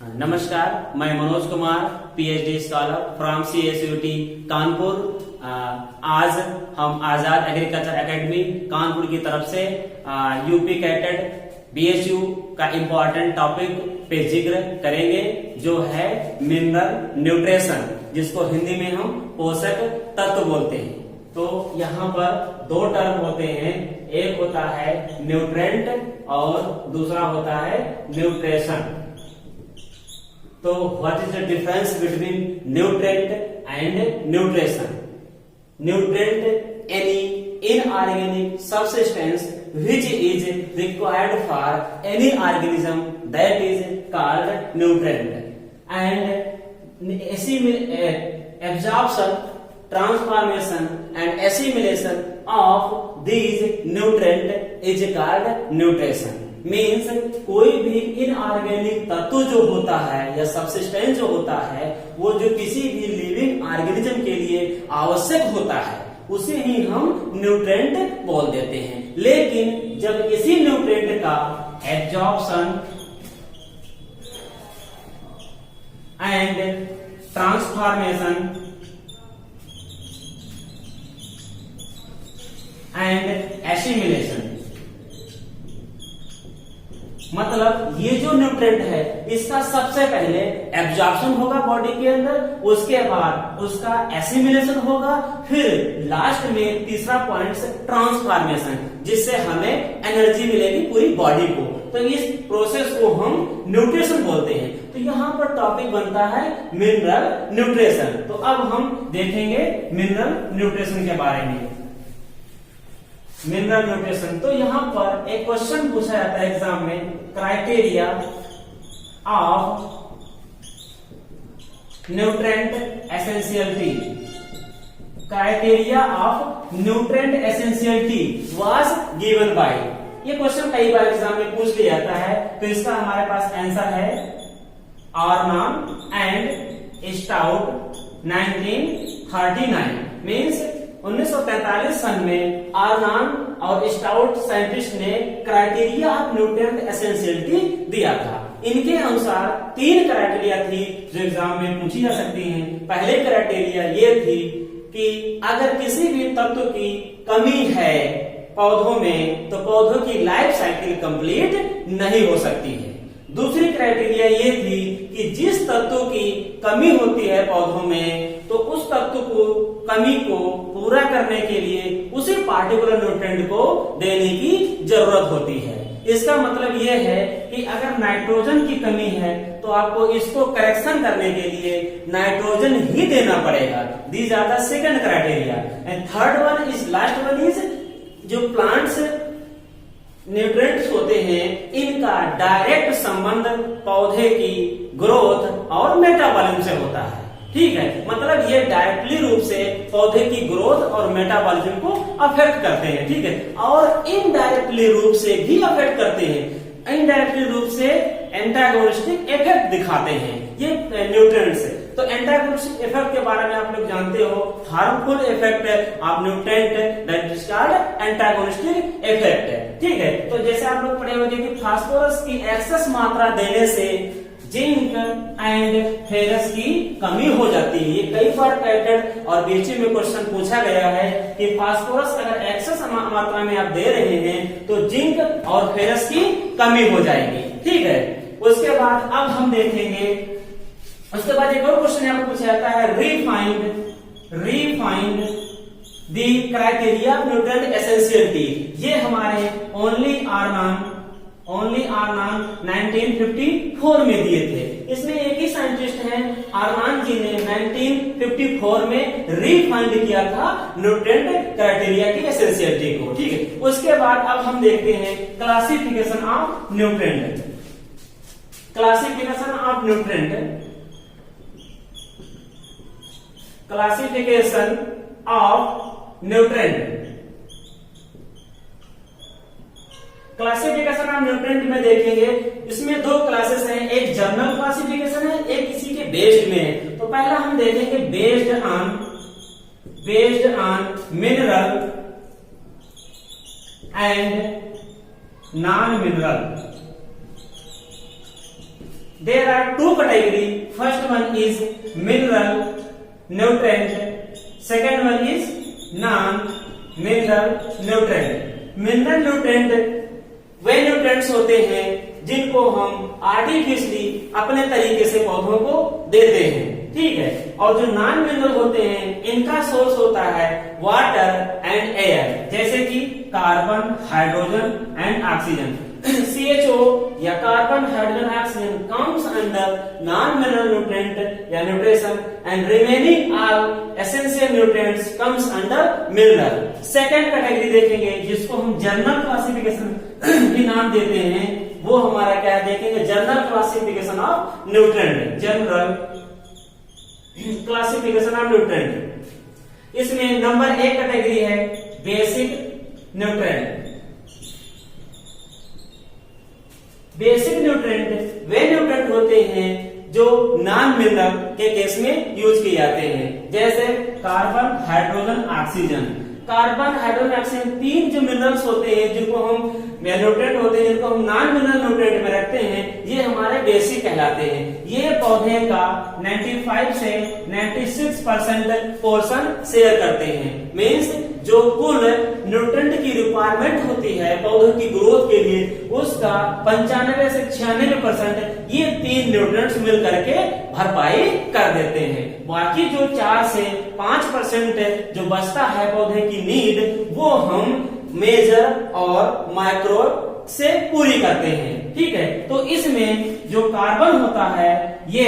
नमस्कार, मैं Manoj Kumar, PhD scholar from CSUT Kanpur. आज हम आजाद एग्रीकल्चर एकेडमी कानपुर की तरफ से यूपी कैटेड BSU का इम्पोर्टेंट टॉपिक पे जिक्र करेंगे, जो है मिनरल न्यूट्रिशन, जिसको हिंदी में हम पोषक तत्व बोलते हैं। तो यहाँ पर दो टर्म होते हैं, एक होता है न्यूट्रेंट और दूसरा होता है न्यूट्रिशन। तो what is the difference between nutrient and nutrition? Nutrient any inorganic substance which is required for any organism that is called nutrient, and absorption, transformation and assimilation of these nutrient is called nutrition. Means कोई भी inorganic तत्व जो होता है या substance जो होता है, वो जो किसी भी लिविंग ऑर्गेनिज्म के लिए आवश्यक होता है, उसे ही हम न्यूट्रेंट बोल देते हैं। लेकिन जब इसी न्यूट्रेंट का absorption and transformation and assimilation, मतलब ये जो न्यूट्रेंट है, इसका सबसे पहले एब्जॉर्प्शन होगा बॉडी के अंदर, उसके बाद उसका एसिमिलेशन होगा, फिर लास्ट में तीसरा पॉइंट ट्रांसफॉर्मेशन, जिससे हमें एनर्जी मिलेगी पूरी बॉडी को। तो इस प्रोसेस को हम न्यूट्रिशन बोलते हैं। तो यहाँ पर टॉपिक बनता है मिनरल न्यूट्रिशन। तो अब हम देखेंगे मिनरल न्यूट्रिशन के बारे में। मिनरल न्यूट्रिशन, तो यहाँ पर एक क्वेश्चन पूछा जाता है एग्जाम में, criteria of nutrient essentiality. Criteria of nutrient essentiality was given by. ये क्वेश्चन कई बार एग्जाम में पूछ लिया जाता है। तो इसका हमारे पास आंसर है आर्नॉन एंड स्टाउट 1939। मीन्स 1943 सन में आर्नॉन और स्टाउट साइंटिस्ट ने क्राइटेरिया ऑफ न्यूट्रिएंट एसेंशियलिटी दिया था। इनके अनुसार 3 क्राइटेरिया थी जो एग्जाम में पूछी जा सकती हैं। पहले क्राइटेरिया ये थी कि अगर किसी भी तत्व की कमी है पौधों में, तो पौधों की लाइफ साइकिल कंप्लीट नहीं हो सकती है। दूसरी क्राइटेरिया ये थी कि जिस तत्व की कमी होती है पौधों में, तो उस तत्व को कमी को पूरा करने के लिए उसी पार्टिकुलर न्यूट्रिएंट को देने की जरूरत होती है। इसका मतलब यह है कि अगर नाइट्रोजन की कमी है, तो आपको इसको करेक्शन करने के लिए नाइट्रोजन ही देना पड़ेगा। These are the second criteria. And third one is last one is, जो प्लांट्स न्यूट्रिएंट्स होते हैं, इनका डायरेक्ट संबंध पौधे की ग्रोथ और मेटाबॉलिज्म से होता है। ठीक है, मतलब ये डायरेक्टली रूप से पौधे की ग्रोथ और मेटाबॉलिज्म को अफेक्ट करते हैं। ठीक है, और इनडायरेक्टली रूप से भी अफेक्ट करते हैं। इनडायरेक्टली रूप से एंटागोनिस्टिक इफेक्ट दिखाते हैं ये न्यूट्रिएंट्स। तो एंटागोनिस्टिक इफेक्ट के बारे में आप लोग जानते हो, harmful effect of nutrient that is called antagonistic effect. ठीक है, तो जैसे आप लोग पढ़े होंगे कि फास्फोरस की एक्सेस मात्रा देने से जिंक एंड फेरस की कमी हो जाती है। ये कई बार कैटेड और BSU में क्वेश्चन पूछा गया है कि फास्फोरस अगर एक्सेस मात्रा में आप दे रहे हैं, तो जिंक और फेरस की कमी हो जाएगी। ठीक है, उसके बाद अब हम देखेंगे, उसके बाद एक और क्वेश्चन यहाँ पर पूछा जाता है, refined the criteria of nutrient essentiality. ये हमारे ओनली आर्नॉन 1954 में दिए थे। इसमें एक ही साइंटिस्ट हैं, आर्नॉन जी ने 1954 में रीफाइंड किया था न्यूट्रिएंट क्राइटेरिया की एसेंशियलिटी को। ठीक है, उसके बाद अब हम देखते हैं classification of nutrient. Classification of nutrient, classification of nutrient. Classification of nutrient में देखेंगे, इसमें 2 क्लासेस हैं, एक जनरल क्लासिफिकेशन है, एक इसी के बेस्ड में है। तो पहला हम देखेंगे based on mineral and non mineral. there are two category. First one is mineral nutrient, second one is non-mineral nutrient. Mineral nutrient way nutrients होते हैं जिनको हम आर्टिफिशियली अपने तरीके से पौधों को देते हैं, ठीक है। और जो नॉन मिनरल होते हैं इनका सोर्स होता है वाटर एंड एयर, जैसे कि carbon, hydrogen and oxygen. CHO या carbon, hydrogen, oxygen comes under non-mineral nutrient या nutrition and remaining all essential nutrients comes under mineral। Second category देखेंगे जिसको हम जर्नल क्लासिफिकेशन भी नाम देते हैं, वो हमारा क्या देखेंगे, journal classification of nutrient, general classification of nutrient. इसमें नंबर 1 कैटेगरी है बेसिक न्यूट्रिएंट। बेसिक न्यूट्रिएंट वे न्यूट्रिएंट होते हैं जो नॉन मिनरल के केस में यूज किए जाते हैं, जैसे carbon, hydrogen, oxygen. Carbon, hydrogen, oxygen 3 जो मिनरल्स होते हैं जिनको हम न्यूट्रिएंट होते हैं, जिनको हम नॉन मिनरल न्यूट्रिएंट में रखते हैं, ये हमारे बेसिक कहलाते हैं। ये पौधे का 95 से 96% पोर्शन शेयर करते हैं। मीन्स जो कुल न्यूट्रिएंट की रिक्वायरमेंट होती है पौधों की ग्रोथ के लिए, उसका 95 से 96% ये 3 न्यूट्रिएंट्स मिल करके भरपाई कर देते हैं। बाकी जो 4 से 5% जो बचता है पौधे की नीड, वो हम मेजर और माइक्रो से पूरी करते हैं, ठीक है। तो इसमें जो कार्बन होता है ये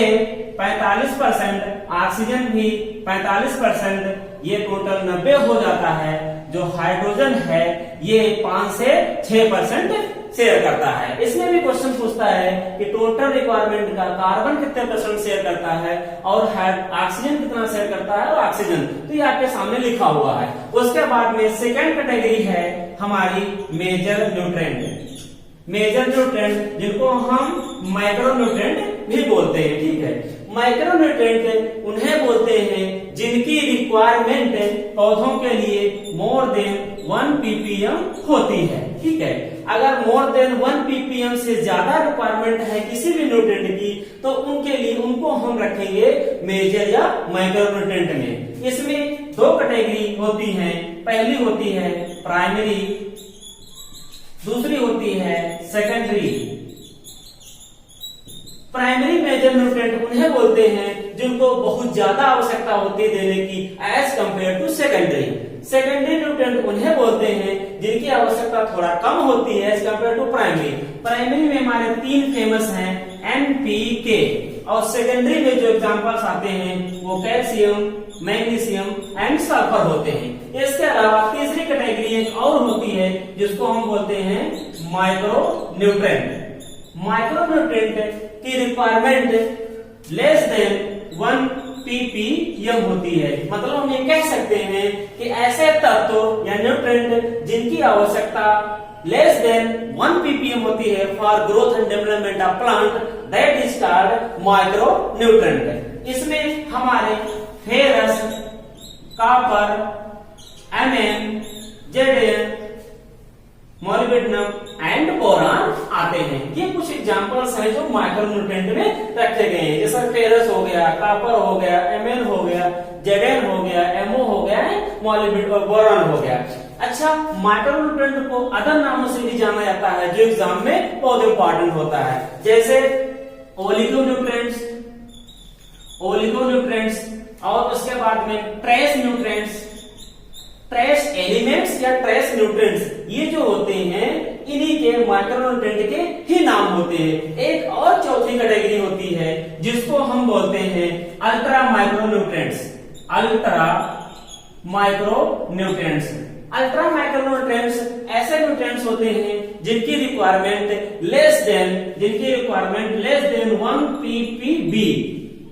45%, ऑक्सीजन भी 45%, ये टोटल 90 हो जाता है। जो हाइड्रोजन है ये 5 से 6% शेयर करता है। इसमें भी क्वेश्चन पूछता है कि टोटल रिक्वायरमेंट का कार्बन कितने % शेयर करता है और ऑक्सीजन कितना शेयर करता है, और ऑक्सीजन तो ये आपके सामने लिखा हुआ है। उसके बाद में सेकेंड कैटेगरी है हमारी मेजर न्यूट्रिएंट। मेजर न्यूट्रिएंट जिनको हम माइक्रो न्यूट्रिएंट भी बोलते हैं, ठीक है। माइक्रो न्यूट्रिएंट उन्हें बोलते हैं जिनकी रिक्वायरमेंट पौधों के लिए मोर देन 1 ppm होती है, ठीक है। अगर मोर देन 1 ppm से ज्यादा रिक्वायरमेंट है किसी भी न्यूट्रिएंट की, तो उनके लिए उनको हम रखेंगे मेजर या माइक्रो न्यूट्रिएंट में। इसमें 2 कैटेगरी होती हैं। पहली होती है प्राइमरी, दूसरी होती है सेकेंडरी। प्राइमरी मेजर न्यूट्रिएंट उन्हें बोलते हैं जिनको बहुत ज्यादा आवश्यकता होती है देने की as compare to secondary. Secondary nutrient उन्हें बोलते हैं जिनकी आवश्यकता थोड़ा कम होती है as compare to primary. Primary में हमारे 3 फेमस हैं, NPK, और सेकेंडरी में जो एग्जांपल्स आते हैं वो कैल्शियम, मैग्नीशियम एंड सल्फर होते हैं। इसके अलावा तीसरी कैटेगरी एक और होती है जिसको हम बोलते हैं माइक्रो न्यूट्रिएंट। माइक्रो न्यूट्रिएंट की रिक्वायरमेंट लेस देन 1 ppm होती है। मतलब हम ये कह सकते हैं कि ऐसे तत्व या न्यूट्रिएंट जिनकी आवश्यकता लेस देन 1 ppm होती है for growth and development of plant, that is called micro nutrient. इसमें हमारे ferrous, copper, Mn, Zn, molybdenum and boron आते हैं। ये कुछ एग्जांपल्स हैं जो माइक्रो न्यूट्रिएंट में रखे गए हैं, जैसे फेरस हो गया, कॉपर हो गया, Mn हो गया, Zn हो गया, Mo हो गया, मोलिब्डेनम, बोरान हो गया। अच्छा, माइक्रो न्यूट्रिएंट को अदर नामों से भी जाना जाता है जो एग्जाम में बहुत इंपॉर्टेंट होता है, जैसे ओलिगो न्यूट्रिएंट्स, और उसके बाद में ट्रेस न्यूट्रिएंट्स, ट्रेस एलिमेंट्स या ट्रेस न्यूट्रिएंट्स, ये जो होते हैं इन्हीं के माइक्रो न्यूट्रिएंट के ही नाम होते हैं। एक और चौथी कैटेगरी होती है जिसको हम बोलते हैं ultra micro nutrients. Ultra micro nutrients ऐसे न्यूट्रिएंट्स होते हैं जिनकी रिक्वायरमेंट लेस देन 1 ppb।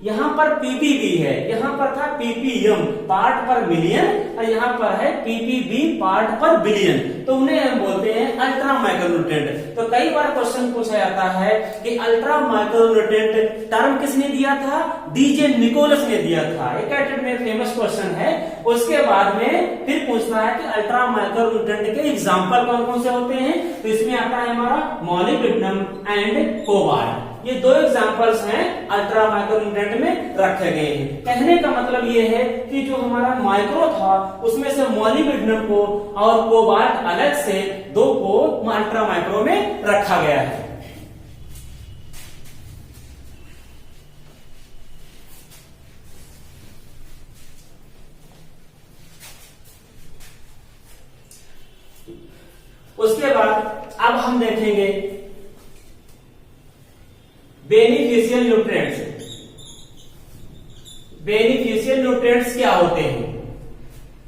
यहाँ पर ppb है, यहाँ पर था ppm पार्ट पर मिलियन, और यहाँ पर है ppb पार्ट पर बिलियन, तो उन्हें हम बोलते हैं अल्ट्रा माइक्रो न्यूट्रिएंट। तो कई बार क्वेश्चन पूछा जाता है कि अल्ट्रा माइक्रो न्यूट्रिएंट टर्म किसने दिया था, डीजे निकोलस ने दिया था। एक कैटेगरी में फेमस क्वेश्चन है। उसके बाद में फिर पूछता है कि अल्ट्रा माइक्रो न्यूट्रिएंट के एग्जाम्पल कौन कौन से होते हैं, तो इसमें आता है हमारा मोलिब्डेनम एंड कोबाल्ट। ये दो एग्जांपल्स हैं अल्ट्रा माइक्रो न्यूट्रिएंट में रखे गए हैं। कहने का मतलब ये है कि जो हमारा माइक्रो था उसमें से मोलिब्डेनम को और कोबाल्ट अलग से दो को अल्ट्रा माइक्रो में रखा गया है। उसके बाद अब हम देखेंगे बेनिफिशियल न्यूट्रिएंट्स। बेनिफिशियल न्यूट्रिएंट्स क्या होते हैं?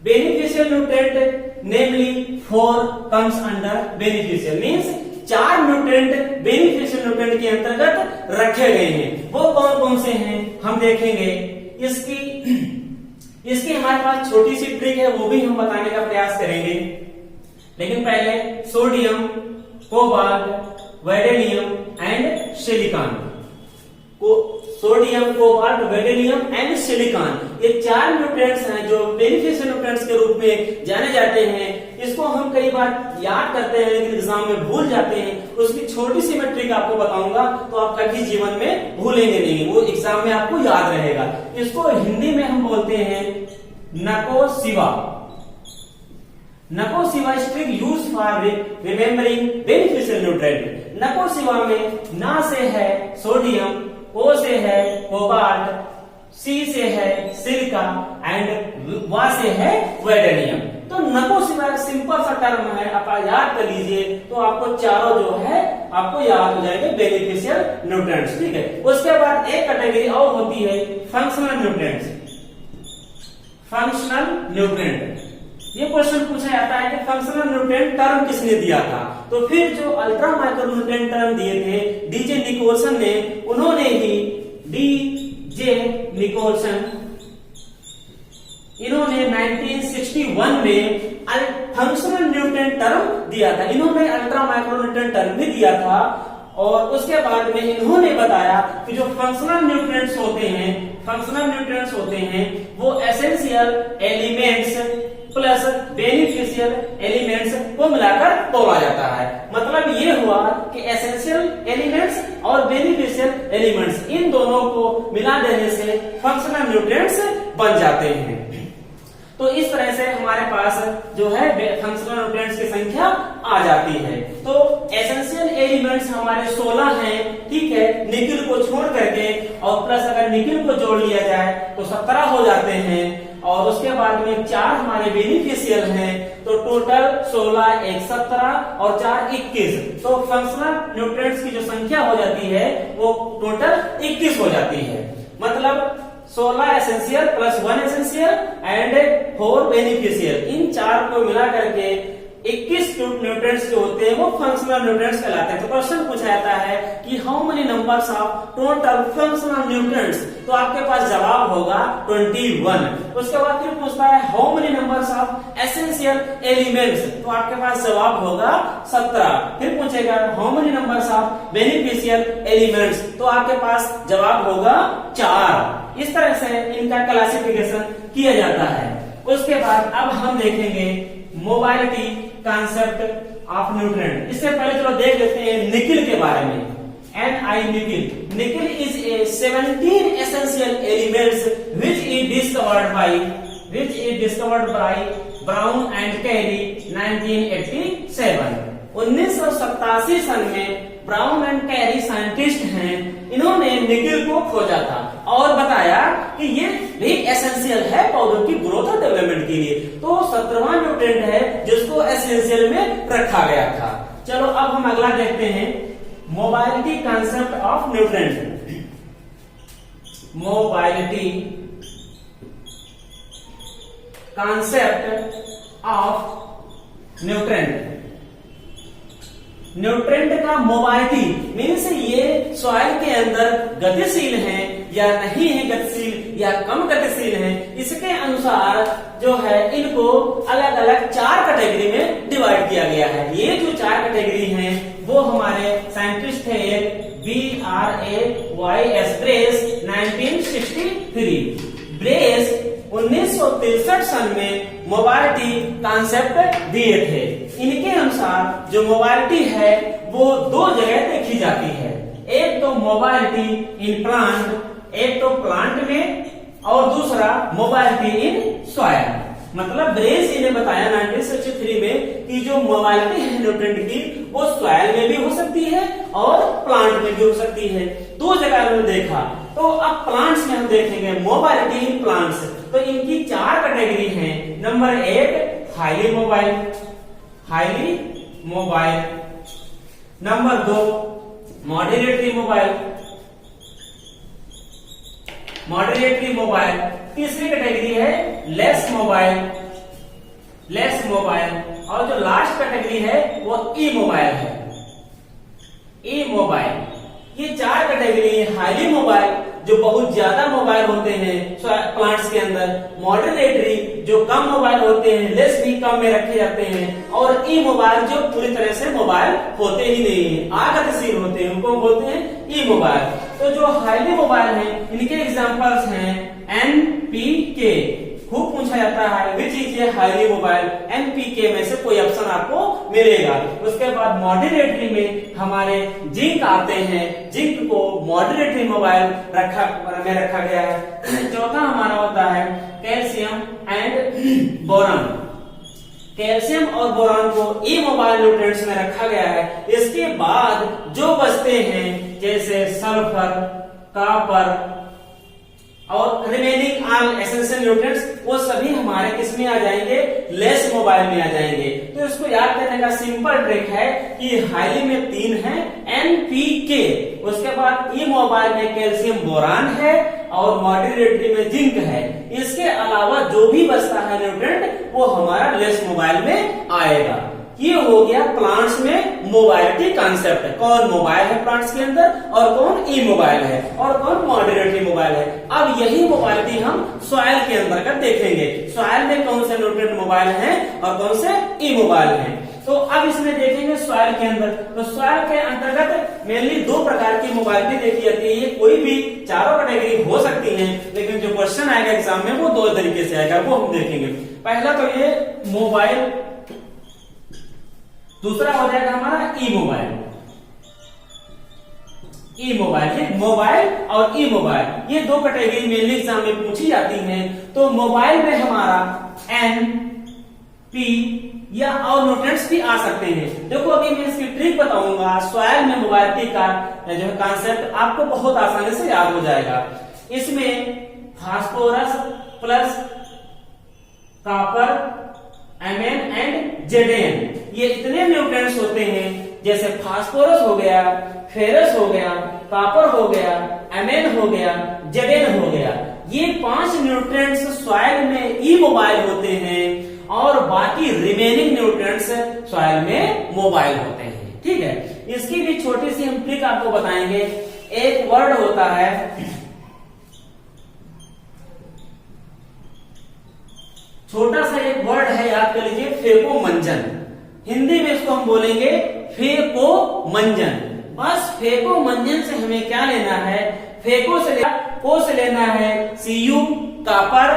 बेनिफिशियल न्यूट्रिएंट नेमली 4 comes under beneficial, means 4 nutrient beneficial nutrient के अंतर्गत रखे गए हैं। वो कौन कौन से हैं हम देखेंगे। इसकी हमारे पास छोटी सी ट्रिक है, वो भी हम बताने का प्रयास करेंगे। लेकिन पहले सोडियम, कोबाल्ट, वेडेलियम एंड सिलिकॉन को सोडियम, कोबाल्ट, वेडेलियम एंड सिलिकॉन, ये 4 न्यूट्रिएंट्स हैं जो बेनिफिशियल न्यूट्रिएंट्स के रूप में जाने जाते हैं। इसको हम कई बार याद करते हैं लेकिन एग्जाम में भूल जाते हैं। उसकी छोटी सी मैं ट्रिक आपको बताऊंगा तो आप कभी जीवन में भूलेंगे नहीं, वो एग्जाम में आपको याद रहेगा। इसको हिंदी में हम बोलते हैं नकोसिवा। नकोसिवा trick use for remembering beneficial nutrient. नकोसिवा में ना से है सोडियम, ओ से है कोबाल्ट, सी से है सिलिका एंड वा से है वेडेलियम। तो नकोसिवा सिंपल सा टर्म है, आप याद कर लीजिए तो आपको चारों जो है आपको याद हो जाएंगे बेनिफिशियल न्यूट्रिएंट्स। ठीक है, उसके बाद एक कैटेगरी और होती है फंक्शनल न्यूट्रिएंट्स। फंक्शनल न्यूट्रिएंट, ये क्वेश्चन पूछा जाता है कि फंक्शनल न्यूट्रिएंट टर्म किसने दिया था। तो फिर जो अल्ट्रा माइक्रो न्यूट्रिएंट टर्म दिए थे डीजे निकोलसन ने, उन्होंने ही डीजे निकोलसन इन्होंने 1961 में फंक्शनल न्यूट्रिएंट टर्म दिया था। इन्होंने अल्ट्रा माइक्रो न्यूट्रिएंट टर्म भी दिया था और उसके बाद में इन्होंने बताया कि जो फंक्शनल न्यूट्रिएंट्स होते हैं वो essential elements plus beneficial elements को मिलाकर तोला जाता है। मतलब ये हुआ कि एसेंशियल एलिमेंट्स और बेनिफिशियल एलिमेंट्स इन दोनों को मिला देने से फंक्शनल न्यूट्रिएंट्स बन जाते हैं। तो इस तरह से हमारे पास जो है फंक्शनल न्यूट्रिएंट्स की संख्या आ जाती है। तो एसेंशियल एलिमेंट्स हमारे 16 हैं, ठीक है, निकिल को छोड़ करके, और प्लस अगर निकिल को जोड़ लिया जाए तो 17 हो जाते हैं। और उसके बाद में 4 हमारे बेनिफिशियल हैं, तो टोटल 16, 1 17 और 4 21। तो फंक्शनल न्यूट्रिएंट्स की जो संख्या हो जाती है वो टोटल 21 हो जाती है। मतलब 16 essential plus 1 essential and 4 beneficial, इन 4 को मिला करके 21 न्यूट्रिएंट्स जो होते हैं वो फंक्शनल न्यूट्रिएंट्स कहलाते हैं। तो क्वेश्चन पूछा जाता है कि how many numbers of total functional nutrients, तो आपके पास जवाब होगा 21। उसके बाद फिर पूछता है how many numbers of essential elements, तो आपके पास जवाब होगा 17। फिर पूछेगा how many numbers of beneficial elements, तो आपके पास जवाब होगा 4। इस तरह से इनका क्लासिफिकेशन किया जाता है। उसके बाद अब हम देखेंगे मोबाइलिटी कॉन्सेप्ट ऑफ न्यूट्रिएंट। इससे पहले चलो देख लेते हैं निकिल के बारे में। Ni nickel, nickel is a 17 essential elements which is discovered by Brown and Carey 1987। 1987 सन में ब्राउन एंड कैरी साइंटिस्ट हैं, इन्होंने निकिल को खोजा था और बताया कि ये भी एसेंशियल है पौधों की ग्रोथ और डेवलपमेंट के लिए। तो 17वां न्यूट्रिएंट है जिसको एसेंशियल में रखा गया था। चलो अब हम अगला देखते हैं mobility concept of nutrient. Mobility concept of nutrient. Nutrient का मोबाइलिटी मीन्स ये सॉइल के अंदर गतिशील हैं या नहीं है गतिशील या कम गतिशील हैं, इसके अनुसार जो है इनको अलग अलग 4 कैटेगरी में डिवाइड किया गया है। ये जो 4 कैटेगरी हैं वो हमारे साइंटिस्ट थे BRAYS ब्रेस 1963। ब्रेस 1963 सन में मोबाइलिटी कॉन्सेप्ट दिए थे। इनके अनुसार जो मोबाइलिटी है वो 2 जगह देखी जाती है। एक तो मोबाइलिटी इन प्लांट, एक तो प्लांट में, और दूसरा मोबाइलिटी इन सॉइल। मतलब ब्रेस इन्हें बताया 1963 में कि जो मोबाइलिटी है न्यूट्रिएंट की वो सॉइल में भी हो सकती है और प्लांट में भी हो सकती है। दो जगह में देखा। तो अब प्लांट्स में हम देखेंगे मोबाइलिटी इन प्लांट्स। तो इनकी 4 कैटेगरी हैं। Number 1 highly mobile, highly mobile. Number 2 moderately mobile, moderately mobile. तीसरी कैटेगरी है लेस मोबाइल, लेस मोबाइल। और जो लास्ट कैटेगरी है वो ई मोबाइल है, ई मोबाइल। ये 4 कैटेगरी है। हाईली मोबाइल जो बहुत ज्यादा मोबाइल होते हैं प्लांट्स के अंदर, मॉडरेटरी जो कम मोबाइल होते हैं, लेस भी कम में रखे जाते हैं, और ई मोबाइल जो पूरी तरह से मोबाइल होते ही नहीं है, आगतिशील होते हैं, उनको बोलते हैं ई मोबाइल। तो जो हाईली मोबाइल है इनके एग्जांपल्स हैं एनपीके। खूब पूछा जाता है which is a highly mobile, NPK में से कोई ऑप्शन आपको मिलेगा। उसके बाद मॉडरेटरी में हमारे जिंक आते हैं, जिंक को मॉडरेटरी मोबाइल में रखा गया है। चौथा हमारा होता है कैल्शियम एंड बोरान। कैल्शियम और बोरान को ई मोबाइल न्यूट्रिएंट्स में रखा गया है। इसके बाद जो बचते हैं जैसे सल्फर, कॉपर और रिमेनिंग ऑल एसेंशियल न्यूट्रिएंट्स, वो सभी हमारे किस में आ जाएंगे, लेस मोबाइल में आ जाएंगे। तो इसको याद करने का सिंपल ट्रिक है कि हाईली में 3 है एनपीके, उसके बाद ई मोबाइल में कैल्शियम बोरान है और मॉडरेटरी में जिंक है। इसके अलावा जो भी बचता है न्यूट्रिएंट वो हमारा लेस मोबाइल में आएगा। ये हो गया प्लांट्स में मोबाइलिटी कॉन्सेप्ट है। कौन मोबाइल है प्लांट्स के अंदर और कौन ई मोबाइल है और कौन मॉडरेटरी मोबाइल है। अब यही मोबाइलिटी हम सॉइल के अंदर का देखेंगे। सॉइल में कौन से न्यूट्रिएंट मोबाइल हैं और कौन से ई मोबाइल हैं। तो अब इसमें देखेंगे सॉइल के अंदर। तो सॉइल के अंतर्गत मेनली 2 प्रकार की मोबाइलिटी देखी जाती है। ये कोई भी चारों कैटेगरी हो सकती है, लेकिन जो क्वेश्चन आएगा एग्जाम में वो 2 तरीके से आएगा, वो हम देखेंगे। पहला तो ये मोबाइल, दूसरा हो जाएगा हमारा ई मोबाइल। ई मोबाइल, ये मोबाइल और ई मोबाइल ये 2 कैटेगरी मेनली एग्जाम में पूछी जाती हैं। तो मोबाइल में हमारा एन, पी या और न्यूट्रिएंट्स भी आ सकते हैं। देखो अभी मैं इसकी ट्रिक बताऊंगा। सॉइल में मोबाइलिटी का जो कॉन्सेप्ट आपको बहुत आसानी से याद हो जाएगा। इसमें phosphorus plus copper, Mn and Zn, ये इतने न्यूट्रिएंट्स होते हैं। जैसे फास्फोरस हो गया, फेरस हो गया, कॉपर हो गया, Mn हो गया, Zn हो गया। ये 5 न्यूट्रिएंट्स सॉइल में ई मोबाइल होते हैं और बाकी रिमेनिंग न्यूट्रिएंट्स सॉइल में मोबाइल होते हैं। ठीक है, इसकी भी छोटी सी हम ट्रिक आपको बताएंगे। एक वर्ड होता है, छोटा सा एक वर्ड है, याद कर लीजिए, फेकोमंजन। हिंदी में इसको हम बोलेंगे फेकोमंजन। बस फेकोमंजन से हमें क्या लेना है, फेको से लेना है Cu कॉपर,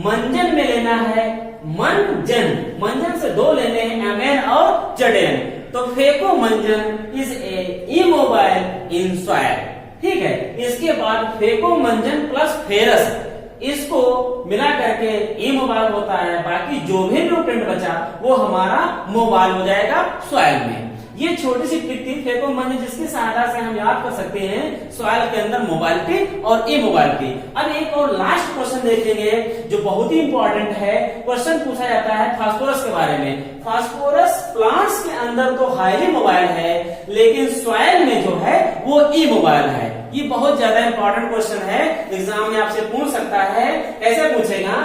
मंजन में लेना है मंजन, मंजन से 2 लेने हैं Mn और Zn। तो फेकोमंजन is a immobile in soil. ठीक है, इसके बाद फेकोमंजन प्लस फेरस, इसको मिला करके ई मोबाइल होता है। बाकी जो भी न्यूट्रिएंट बचा वो हमारा मोबाइल हो जाएगा सॉइल में। ये छोटी सी ट्रिक थी फेकोमंजन, जिसकी सहायता से हम याद कर सकते हैं सॉइल के अंदर मोबाइलिटी और ई मोबाइलिटी। अब एक और लास्ट क्वेश्चन देखेंगे जो बहुत ही इंपॉर्टेंट है। क्वेश्चन पूछा जाता है फास्फोरस के बारे में। फास्फोरस प्लांट्स के अंदर तो हाईली मोबाइल है, लेकिन सॉइल में जो है वो ई मोबाइल है। ये बहुत ज्यादा इंपॉर्टेंट क्वेश्चन है, एग्जाम में आपसे पूछ सकता है। कैसे पूछेगा,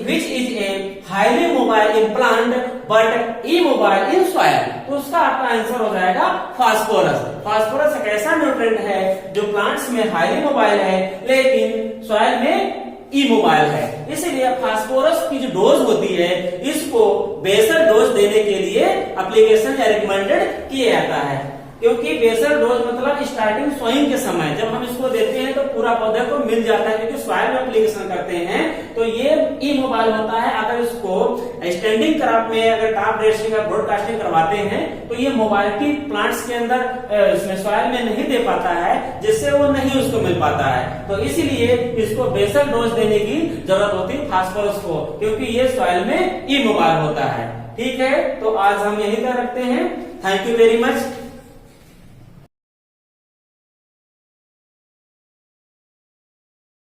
which is a highly mobile in plant but E mobile in soil. तो उसका आपका आंसर हो जाएगा फास्फोरस। फास्फोरस एक ऐसा न्यूट्रिएंट है जो प्लांट्स में हाईली मोबाइल है लेकिन सॉइल में ई मोबाइल है। इसीलिए फास्फोरस की जो डोज होती है इसको बेसल डोज देने के लिए एप्लीकेशन या रिकमेंडेड किया जाता है। क्योंकि बेसल डोज मतलब स्टार्टिंग सोइंग के समय जब हम इसको देते हैं तो पूरा पौधे को मिल जाता है, क्योंकि सॉइल में एप्लीकेशन करते हैं तो ये इमोबाइल होता है। अगर इसको स्टैंडिंग क्रॉप में अगर टॉप ड्रेसिंग या ब्रॉडकास्टिंग करवाते हैं तो ये मोबाइलिटी प्लांट्स के अंदर इसमें सॉइल में नहीं दे पाता है, जिससे वो नहीं उसको मिल पाता है। तो इसीलिए इसको बेसल डोज देने की जरूरत होती है फास्फोरस को, क्योंकि ये सॉइल में इमोबाइल होता है। ठीक है, तो आज हम यही तक रखते हैं। Thank you very much.